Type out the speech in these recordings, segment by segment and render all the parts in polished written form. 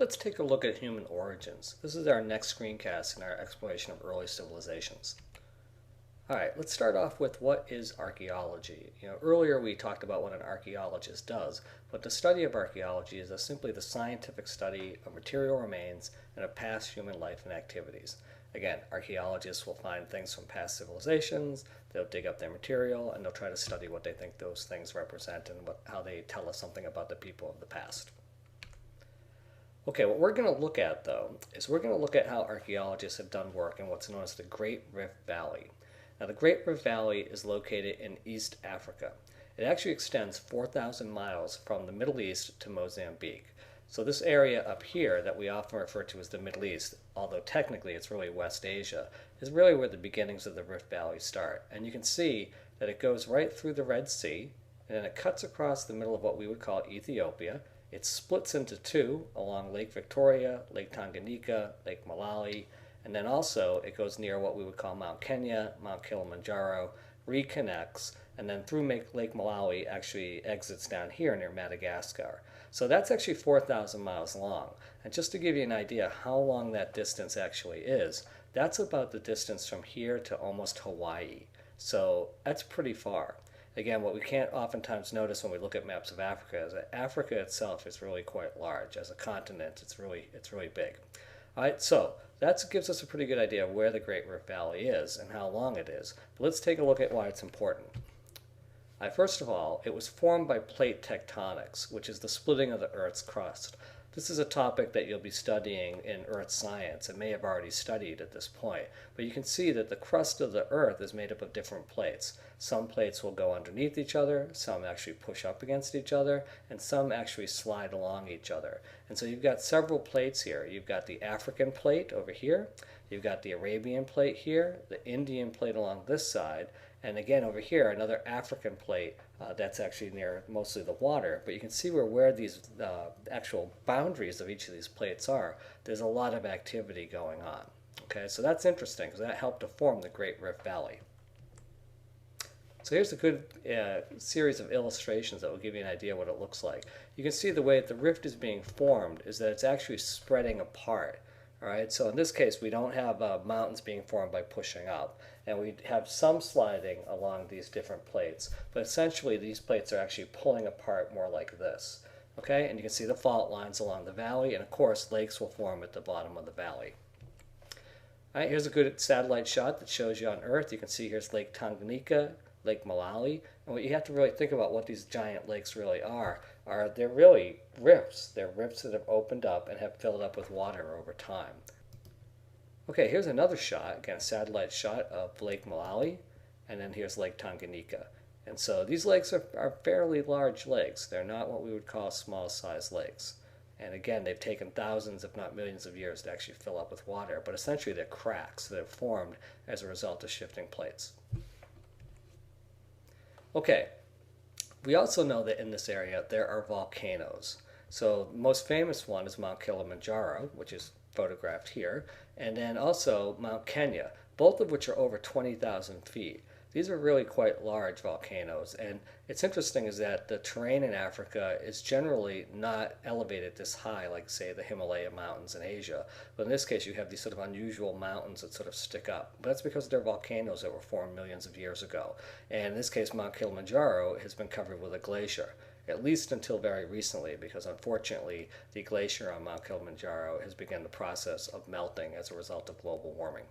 Let's take a look at human origins. This is our next screencast in our exploration of early civilizations. All right, let's start off with what is archaeology. Earlier we talked about what an archaeologist does, but the study of archaeology is simply the scientific study of material remains and of past human life and activities. Again, archaeologists will find things from past civilizations, they'll dig up their material, and they'll try to study what they think those things represent and how they tell us something about the people of the past. Okay, what we're going to look at, though, is we're going to look at how archaeologists have done work in what's known as the Great Rift Valley. Now, the Great Rift Valley is located in East Africa. It actually extends 4,000 miles from the Middle East to Mozambique. So this area up here that we often refer to as the Middle East, although technically it's really West Asia, is really where the beginnings of the Rift Valley start. And you can see that it goes right through the Red Sea, and then it cuts across the middle of what we would call Ethiopia. It splits into two along Lake Victoria, Lake Tanganyika, Lake Malawi, and then also it goes near what we would call Mount Kenya, Mount Kilimanjaro, reconnects, and then through Lake Malawi actually exits down here near Madagascar. So that's actually 4,000 miles long. And just to give you an idea how long that distance actually is, that's about the distance from here to almost Hawaii. So that's pretty far. Again, what we can't oftentimes notice when we look at maps of Africa is that Africa itself is really quite large. As a continent, it's really big. All right, so that gives us a pretty good idea of where the Great Rift Valley is and how long it is. But let's take a look at why it's important. First of all, it was formed by plate tectonics, which is the splitting of the Earth's crust. This is a topic that you'll be studying in earth science and may have already studied at this point. But you can see that the crust of the Earth is made up of different plates. Some plates will go underneath each other, some actually push up against each other, and some actually slide along each other. And so you've got several plates here. You've got the African plate over here, you've got the Arabian plate here, the Indian plate along this side, and again over here another African plate that's actually near mostly the water. But you can see where these actual boundaries of each of these plates are. There's a lot of activity going on. Okay, so that's interesting because that helped to form the Great Rift Valley. So here's a good series of illustrations that will give you an idea what it looks like. You can see the way that the rift is being formed is that it's actually spreading apart. All right, so in this case we don't have mountains being formed by pushing up, and we have some sliding along these different plates, but essentially these plates are actually pulling apart more like this. Okay, and you can see the fault lines along the valley, and of course lakes will form at the bottom of the valley. All right, here's a good satellite shot that shows you on Earth. You can see here's Lake Tanganyika, Lake Malawi, and what you have to really think about what these giant lakes really are they're really rifts. They're rifts that have opened up and have filled up with water over time. Okay, here's another shot, again a satellite shot of Lake Malawi, and then here's Lake Tanganyika. And so these lakes are fairly large lakes. They're not what we would call small sized lakes. And again, they've taken thousands, if not millions of years to actually fill up with water, but essentially they're cracks that have formed as a result of shifting plates. Okay, we also know that in this area there are volcanoes. So the most famous one is Mount Kilimanjaro, which is photographed here, and then also Mount Kenya, both of which are over 20,000 feet. These are really quite large volcanoes, and it's interesting is that the terrain in Africa is generally not elevated this high like, say, the Himalaya mountains in Asia. But in this case you have these sort of unusual mountains that sort of stick up. But that's because they're volcanoes that were formed millions of years ago. And in this case Mount Kilimanjaro has been covered with a glacier, at least until very recently, because unfortunately the glacier on Mount Kilimanjaro has begun the process of melting as a result of global warming.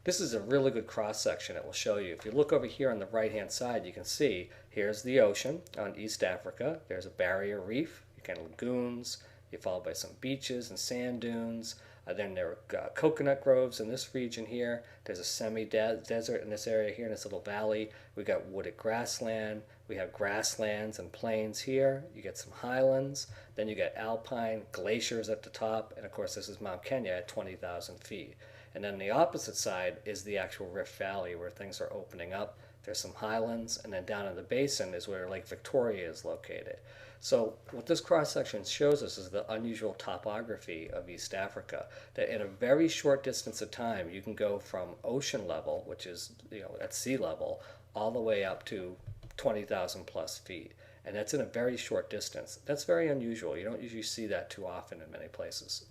This is a really good cross-section it will show you. If you look over here on the right-hand side, you can see here's the ocean on East Africa. There's a barrier reef, again lagoons, followed by some beaches and sand dunes. Then there are coconut groves in this region here. There's a semi-desert in this area here in this little valley. We've got wooded grassland. We have grasslands and plains here. You get some highlands. Then you get alpine glaciers at the top. And of course this is Mount Kenya at 20,000 feet. And then the opposite side is the actual Rift Valley where things are opening up. There's some highlands, and then down in the basin is where Lake Victoria is located. So what this cross-section shows us is the unusual topography of East Africa, that in a very short distance of time you can go from ocean level, which is at sea level, all the way up to 20,000 plus feet. and that's in a very short distance. That's very unusual. You don't usually see that too often in many places.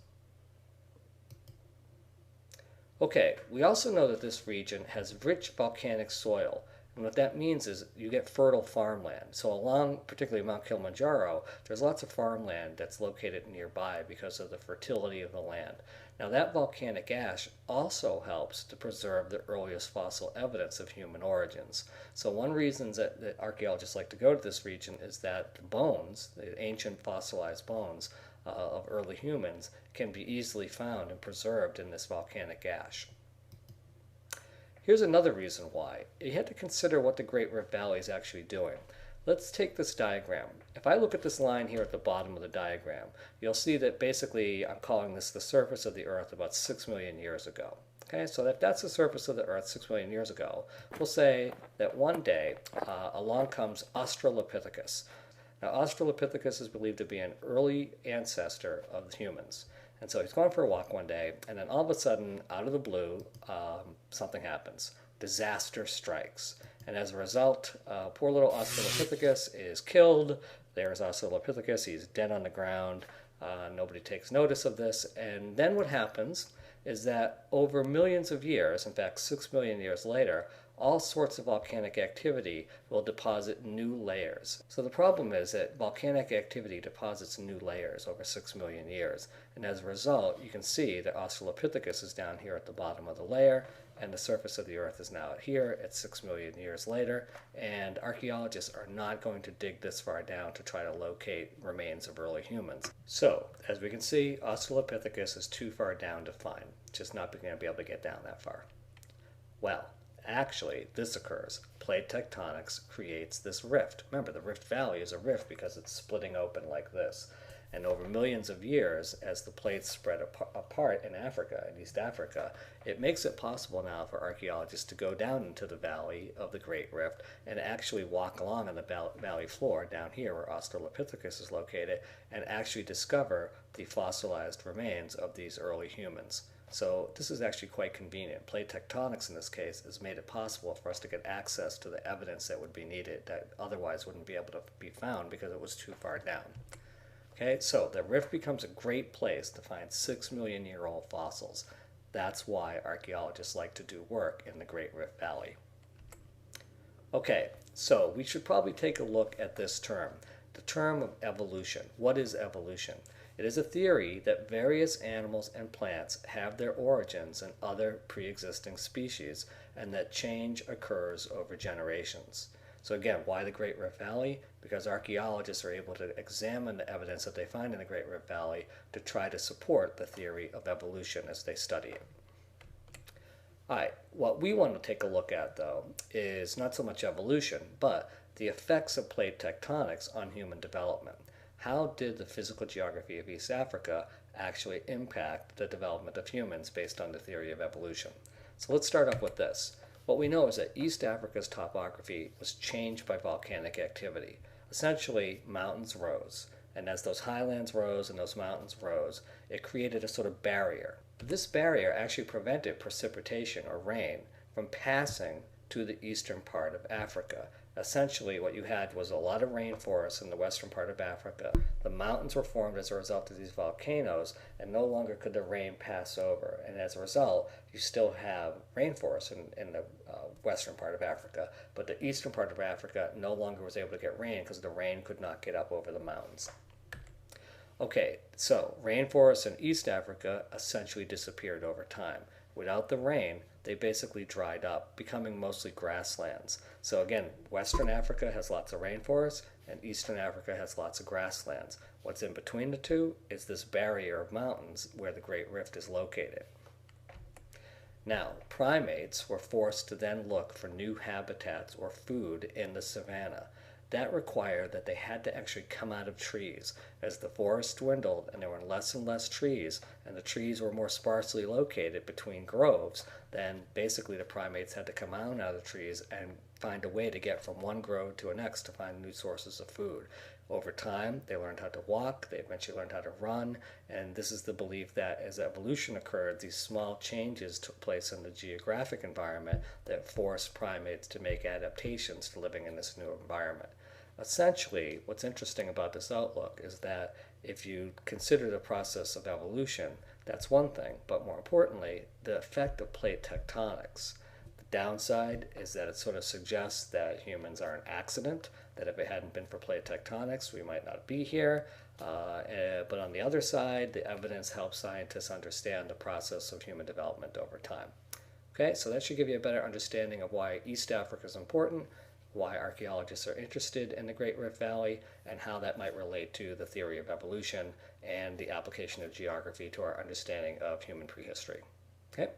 Okay, we also know that this region has rich volcanic soil. And what that means is you get fertile farmland. So along, particularly Mount Kilimanjaro, there's lots of farmland that's located nearby because of the fertility of the land. Now that volcanic ash also helps to preserve the earliest fossil evidence of human origins. So one reason that archaeologists like to go to this region is that the bones, the ancient fossilized bones of early humans, can be easily found and preserved in this volcanic ash. Here's another reason why. You had to consider what the Great Rift Valley is actually doing. Let's take this diagram. If I look at this line here at the bottom of the diagram, you'll see that basically I'm calling this the surface of the Earth about 6 million years ago. Okay, so if that's the surface of the Earth 6 million years ago, we'll say that one day along comes Australopithecus. Now, Australopithecus is believed to be an early ancestor of the humans. And so he's going for a walk one day, and then all of a sudden, out of the blue, something happens. Disaster strikes. And as a result, poor little Australopithecus is killed. There's Australopithecus. He's dead on the ground. Nobody takes notice of this. And then what happens is that over millions of years, in fact, 6 million years later, all sorts of volcanic activity will deposit new layers. So the problem is that volcanic activity deposits new layers over 6 million years. And as a result, you can see that Australopithecus is down here at the bottom of the layer, and the surface of the Earth is now here at 6 million years later. And archaeologists are not going to dig this far down to try to locate remains of early humans. So, as we can see, Australopithecus is too far down to find. Just not going to be able to get down that far. Well, actually, this occurs. Plate tectonics creates this rift. Remember, the Rift Valley is a rift because it's splitting open like this. And over millions of years, as the plates spread apart in Africa, in East Africa, it makes it possible now for archaeologists to go down into the valley of the Great Rift and actually walk along on the valley floor down here where Australopithecus is located and actually discover the fossilized remains of these early humans. So this is actually quite convenient. Plate tectonics in this case has made it possible for us to get access to the evidence that would be needed that otherwise wouldn't be able to be found because it was too far down. Okay, so the rift becomes a great place to find 6 million year old fossils. That's why archaeologists like to do work in the Great Rift Valley. Okay, so we should probably take a look at this term, the term of evolution. What is evolution? It is a theory that various animals and plants have their origins in other pre-existing species and that change occurs over generations. So again, why the Great Rift Valley? Because archaeologists are able to examine the evidence that they find in the Great Rift Valley to try to support the theory of evolution as they study it. All right, what we want to take a look at, though, is not so much evolution, but the effects of plate tectonics on human development. How did the physical geography of East Africa actually impact the development of humans based on the theory of evolution? So let's start off with this. What we know is that East Africa's topography was changed by volcanic activity. Essentially, mountains rose, and as those highlands rose and those mountains rose, it created a sort of barrier. This barrier actually prevented precipitation or rain from passing to the eastern part of Africa. Essentially, what you had was a lot of rainforests in the western part of Africa. The mountains were formed as a result of these volcanoes, and no longer could the rain pass over. And as a result, you still have rainforests in the western part of Africa, but the eastern part of Africa no longer was able to get rain because the rain could not get up over the mountains. Okay, so rainforests in East Africa essentially disappeared over time. Without the rain, they basically dried up, becoming mostly grasslands. So again, Western Africa has lots of rainforests, and Eastern Africa has lots of grasslands. What's in between the two is this barrier of mountains where the Great Rift is located. Now, primates were forced to then look for new habitats or food in the savanna. That required that they had to actually come out of trees. As the forest dwindled and there were less and less trees, and the trees were more sparsely located between groves, then basically the primates had to come out of the trees and find a way to get from one grove to the next to find new sources of food. Over time, they learned how to walk, they eventually learned how to run, and this is the belief that as evolution occurred, these small changes took place in the geographic environment that forced primates to make adaptations to living in this new environment. Essentially, what's interesting about this outlook is that if you consider the process of evolution, that's one thing, but more importantly, the effect of plate tectonics. The downside is that it sort of suggests that humans are an accident, that if it hadn't been for plate tectonics, we might not be here. But on the other side, the evidence helps scientists understand the process of human development over time. Okay, so that should give you a better understanding of why East Africa is important, why archaeologists are interested in the Great Rift Valley, and how that might relate to the theory of evolution and the application of geography to our understanding of human prehistory. Okay.